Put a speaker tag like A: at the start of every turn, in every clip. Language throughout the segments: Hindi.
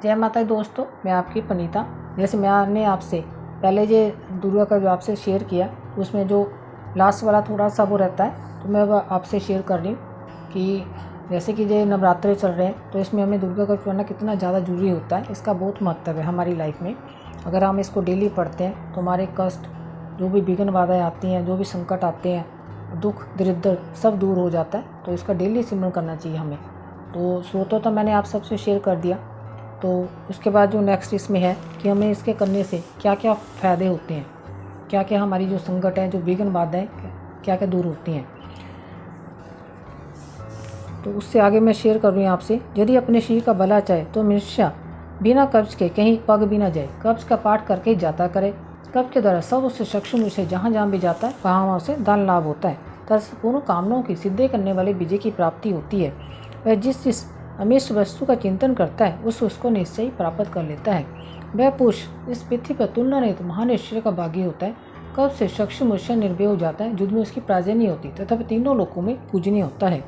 A: जय माता दी दोस्तों, मैं आपकी पनीता। जैसे मैंने आपसे पहले जो दुर्गा का जो आपसे शेयर किया उसमें जो लास्ट वाला थोड़ा सा वो रहता है, तो मैं अब आपसे शेयर कर रही हूँ कि जैसे कि ये नवरात्रे चल रहे हैं तो इसमें हमें दुर्गा का पढ़ना कितना ज़्यादा जरूरी होता है। इसका बहुत महत्व है हमारी लाइफ में। अगर हम इसको डेली पढ़ते हैं तो हमारे कष्ट, जो भी विघ्न बाधाएँ आती हैं, जो भी संकट आते हैं, दुख दरिद्र सब दूर हो जाता है। तो इसका डेली सिमरन करना चाहिए हमें। तो स्रोतों तो मैंने आप सबसे शेयर कर दिया। तो उसके बाद जो नेक्स्ट इसमें है कि हमें इसके करने से क्या क्या फ़ायदे होते हैं, क्या क्या हमारी जो संकट है, जो विघ्न बाधाएँ क्या क्या दूर होती हैं। तो उससे आगे मैं शेयर कर रही हूँ आपसे। यदि अपने शरीर का भला चाहे तो मनुष्य बिना कब्ज के कहीं पग भी न जाए, कब्ज का पाठ करके ही जाता करे। कब्ज के द्वारा सब उससे सक्षम उसे जहाँ जहाँ भी जाता है वहाँ उसे धन लाभ होता है, तथा पूर्ण कामनाओं की सिद्धि करने वाले विजय की प्राप्ति होती है। वह जिस अमिष्ट वस्तु का चिंतन करता है उसको निश्चय ही प्राप्त कर लेता है। वह पुरुष इस पृथ्वी पर तुलना नहीं तो महान ऐश्वर्य का भागी होता है। कब्ज से सक्षम मनुष्य निर्भय हो जाता है, युद्ध में उसकी पराजय नहीं होती तथा तीनों लोकों में पूजनीय होता है।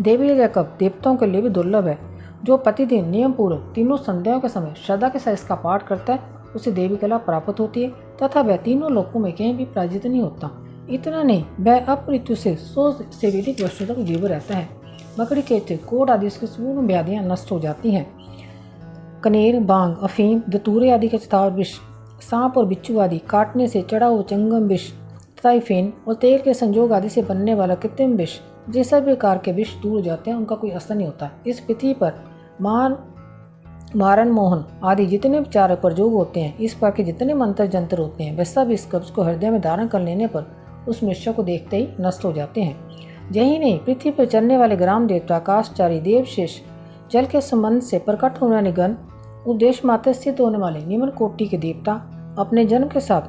A: देवी या कब देवताओं के लिए भी दुर्लभ है। जो प्रतिदिन नियम पूर्वक तीनों संध्याओं के समय श्रद्धा के साथ इसका पाठ करता है उसे देवी कला प्राप्त होती है तथा वह तीनों लोकों में कहीं भी पराजित नहीं होता। इतना नहीं, वह अपमृत्यु से 100 से अधिक वर्षों तक जीवित रहता है। मकड़ी के कोढ़ आदि की संपूर्ण व्याधियां नष्ट हो जाती हैं। कनेर, बांग, अफीम, धतूरे आदि के चितावर विष, सांप और बिच्छू आदि काटने से चढ़ा हुआ चंगम विष तथा फेन और तेल के संजोग आदि से बनने वाला कृत्रिम विष, जिस सभी प्रकार के विष दूर हो जाते हैं, उनका कोई असर नहीं होता। इस पृथ्वी पर मारन मोहन आदि जितने उपचार प्रयोग होते हैं, इस प्रकार के जितने मंत्र जंत्र होते हैं, वे सब इस कब्ज को हृदय में धारण कर लेने पर उस मनुष्य को देखते ही नष्ट हो जाते हैं। यही नहीं, पृथ्वी पर चलने वाले ग्राम देवता, आकाशचारी, देवशेष, जल के संबंध से प्रकट होने वाले गण, उपदेश मात्र स्थित होने वाले निम्न कोटि के देवता, अपने जन्म के साथ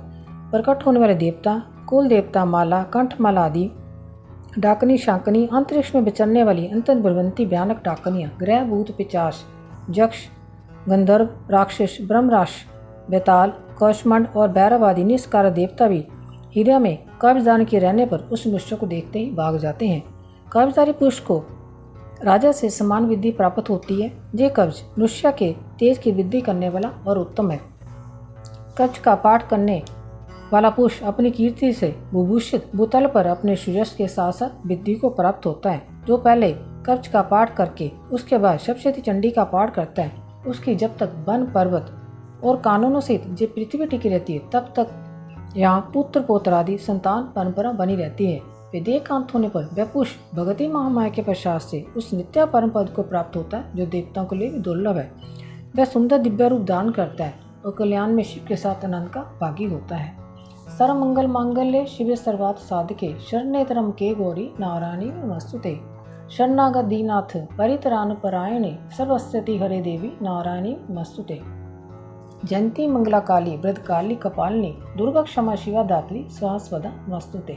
A: प्रकट होने वाले देवता, कुल देवता, माला, कंठमाला आदि, डाकनी, शाकनी, अंतरिक्ष में विचरने वाली अंतन भ्रमंती भयानक डाकनियाँ, ग्रह, भूत, पिचास, यक्ष, गंधर्व, राक्षस, ब्रह्मराश, बेताल, कौशमंड और भैरव आदि निष्कार देवता भी हृदय में कब्जदान के रहने पर उस मनुष्य को देखते ही भाग जाते हैं। कब्जदारी पुरुष को राजा से समान विद्धि प्राप्त होती है। ये कब्ज मनुष्य के तेज की वृद्धि करने वाला और उत्तम है। कब्ज का पाठ करने वाला पुरुष अपनी कीर्ति से विभूषित भूतल पर अपने सुयश के साथ साथ विद्धि को प्राप्त होता है। जो पहले कब्ज का पाठ करके उसके बाद सप्तशती चंडी का पाठ करता है, उसकी जब तक वन पर्वत और कानूनों सहित जो पृथ्वी टिकी रहती है, तब तक यहाँ पुत्र पौत्र आदि संतान परंपरा बनी रहती है। वेदेकांत होने पर वह पुरुष भगवती महामाया के प्रसाद से उस नित्य परम पद को प्राप्त होता है, जो देवताओं के लिए भी दुर्लभ है। वह सुंदर दिव्य रूप धारण करता है और कल्याण में शिव के साथ आनंद का भागी होता है। सर्वमंगल मांगल्ये शिवे सर्वार्थ साधके, शरण्येतरम के गौरी नारायणी नमस्तुते। शरणागत दीनाथ परित्राण परायणे, सर्वस्वती हरे देवी नारायणी नमस्तुते। जयंती मंगला काली व्रतकाली कपालिनी, दुर्गा क्षमा शिवा दात्री स्वास्वदा नमस्तुते।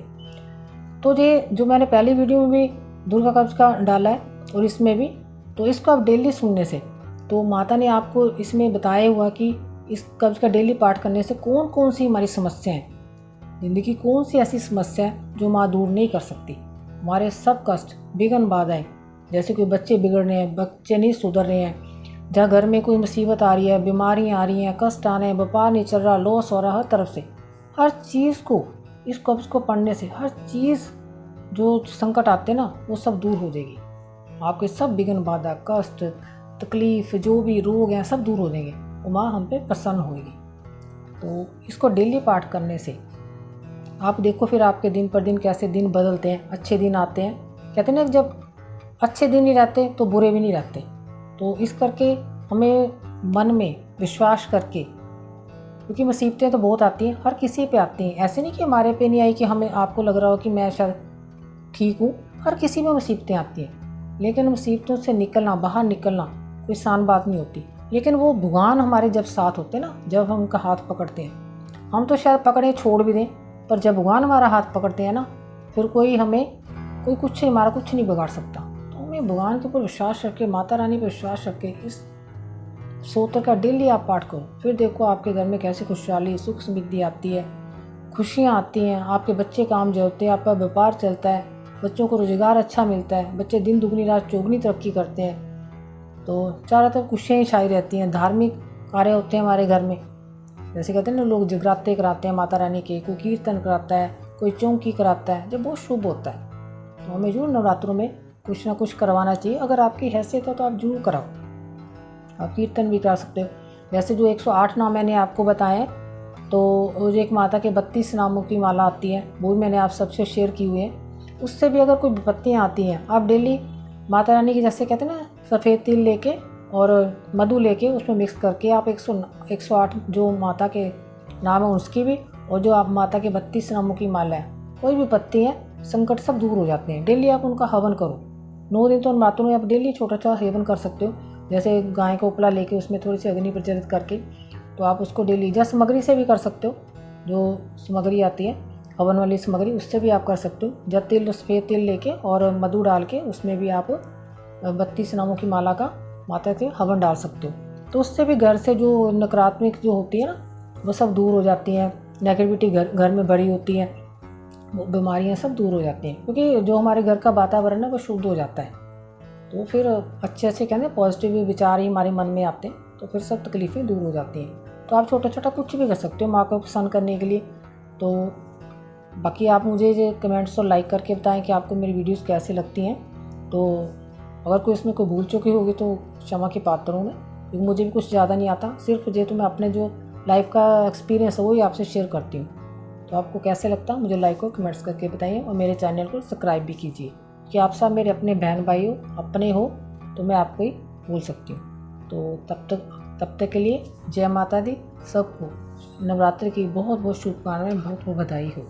A: तो ये जो मैंने पहली वीडियो में भी दुर्गा कब्ज का डाला है और इसमें भी, तो इसको आप डेली सुनने से, तो माता ने आपको इसमें बताया हुआ कि इस कब्ज का डेली पाठ करने से कौन कौन सी हमारी समस्या है, जिंदगी कौन सी ऐसी समस्या है जो माँ दूर नहीं कर सकती। हमारे सब कष्ट, विघ्न बाधाएं, जैसे कोई बच्चे बिगड़ रहे हैं, बच्चे नहीं सुधर रहे हैं, जहाँ घर में कोई मुसीबत आ रही है, बीमारियाँ आ रही हैं, कष्ट आ रहे हैं, व्यापार नहीं चल रहा, लॉस हो रहा, हर तरफ से, हर चीज़ को इस कब्ज को पढ़ने से हर चीज़ जो संकट आते हैं ना, वो सब दूर हो जाएगी। आपके सब विघ्न बाधा, कष्ट, तकलीफ, जो भी रोग हैं, सब दूर हो जाएंगे और माँ हम पे प्रसन्न होगी। तो इसको डेली पाठ करने से आप देखो फिर आपके दिन पर दिन कैसे दिन बदलते हैं, अच्छे दिन आते हैं। कहते हैं ना, जब अच्छे दिन नहीं रहते तो बुरे भी नहीं रहते। तो इस करके हमें मन में विश्वास करके, क्योंकि मुसीबतें तो बहुत आती हैं, हर किसी पे आती हैं, ऐसे नहीं कि हमारे पे नहीं आई कि हमें आपको लग रहा हो कि मैं शायद ठीक हूँ। हर किसी में मुसीबतें आती हैं, लेकिन मुसीबतों से निकलना, बाहर निकलना कोई आसान बात नहीं होती। लेकिन वो भगवान हमारे जब साथ होते हैं ना, जब हम उनका हाथ पकड़ते हैं, हम तो शायद पकड़े छोड़ भी दें, पर जब भगवान हमारा हाथ पकड़ते हैं ना, फिर कोई कुछ हमारा कुछ नहीं बिगाड़ सकता। तो हमें भगवान के ऊपर विश्वास रख के, माता रानी पर विश्वास रख के इस स्तोत्र का डेली आप पाठ करो। फिर देखो आपके घर में कैसे खुशहाली, सुख समृद्धि आती है, खुशियाँ आती हैं, आपके बच्चे काम जोते हैं, आपका व्यापार चलता है, बच्चों को रोजगार अच्छा मिलता है, बच्चे दिन दुगनी रात चौगनी तरक्की करते हैं। तो चारों तरफ खुशियाँ ही छाई रहती हैं। धार्मिक कार्य होते हैं हमारे घर में, जैसे कहते हैं ना, लोग जगराते कराते हैं माता रानी के, कोई कीर्तन कराता है, कोई चौकी कराता है, जो बहुत शुभ होता है। तो हमें जरूर नवरात्रों में कुछ ना कुछ करवाना चाहिए। अगर आपकी हैसियत है तो आप जरूर कराओ। आप कीर्तन भी करा सकते हो। जैसे जो 108 नाम मैंने आपको बताए, तो वो जो एक माता के 32 नामों की माला आती है, वो भी मैंने आप सबसे शेयर की हुई है। उससे भी अगर कोई विपत्तियाँ आती हैं, आप डेली माता रानी की, जैसे कहते हैं ना, सफ़ेद तिल लेके और मधु लेके उसमें मिक्स करके आप 108 जो माता के नाम है उसकी भी, और जो आप माता के 32 नामों की माला है, कोई भी पत्ती है, संकट सब दूर हो जाते हैं। डेली आप उनका हवन करो। 9 दिन तो उन मातों में आप डेली छोटा छोटा सेवन कर सकते हो। जैसे गाय को उपला लेके उसमें थोड़ी सी अग्नि प्रज्वलित करके, तो आप उसको डेली, या सामग्री से भी कर सकते हो, जो सामग्री आती है हवन वाली सामग्री, उससे भी आप कर सकते हो। जब तिल, सफ़ेद तिल लेके और मधु डाल के उसमें भी आप 32 नामों की माला का माता के हवन डाल सकते हो। तो उससे भी घर से जो नकारात्मक जो होती है ना, वो सब दूर हो जाती हैं। नेगेटिविटी घर में भरी होती है, वो बीमारियां सब दूर हो जाती हैं, क्योंकि जो हमारे घर का वातावरण है वो शुद्ध हो जाता है। तो फिर अच्छे अच्छे कहते हैं पॉजिटिव विचार ही हमारे मन में आते हैं, तो फिर सब तकलीफ़ें दूर हो जाती हैं। तो आप छोटा छोटा कुछ भी कर सकते हो माँ को पसंद करने के लिए। तो बाकी आप मुझे कमेंट्स और लाइक करके बताएं कि आपको मेरी वीडियोस कैसी लगती हैं। तो अगर कोई इसमें कोई भूल चुकी होगी तो क्षमा की पात्र हूँ मैं, क्योंकि मुझे भी कुछ ज़्यादा नहीं आता। सिर्फ जो तो मैं अपने जो लाइफ का एक्सपीरियंस है वही आपसे शेयर करती हूँ। तो आपको कैसे लगता है मुझे लाइक और कमेंट्स करके बताइए, और मेरे चैनल को सब्सक्राइब भी कीजिए, कि आप सब मेरे अपने बहन भाई हो, अपने हो, तो मैं आपको ही बोल सकती हूँ। तो तब तक के लिए जय माता दी। सबको नवरात्रि की बहुत बहुत शुभकामनाएं, बहुत बहुत बधाई हो।